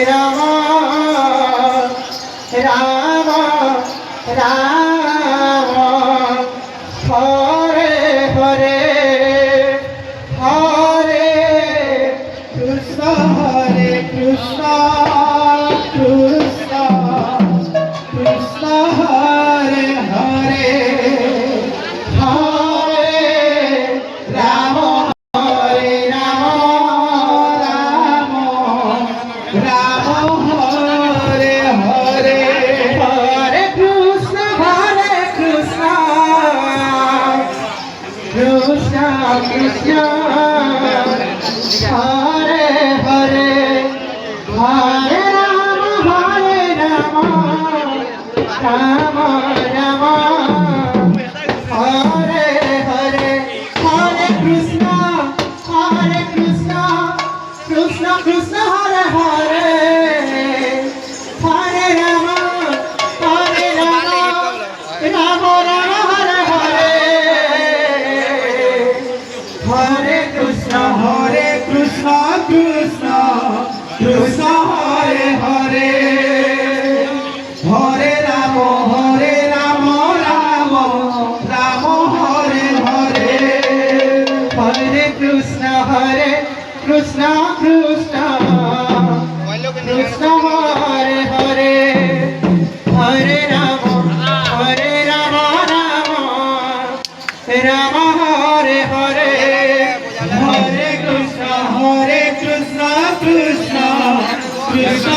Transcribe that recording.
Ram Ram Ram Hare Hare Hare Krishna Hare Krishna Krishna Krishna Hare Hare Hare Ram Hare Ram Ram Ram Hare Hare Hare Krishna Krishna Krishna Hare Hare Hare Ram Ram Ram Hare Hare Hare Krishna Krishna Krishna Hare Hare Hare Ram Ram Ram Hare Hare Hare Krishna Krishna Krishna Hare Hare Hare Ram Ram Ram Hare Hare Hare Krishna Krishna Krishna Hare Hare Hare Ram Ram Ram Hare Hare Hare Krishna Krishna Krishna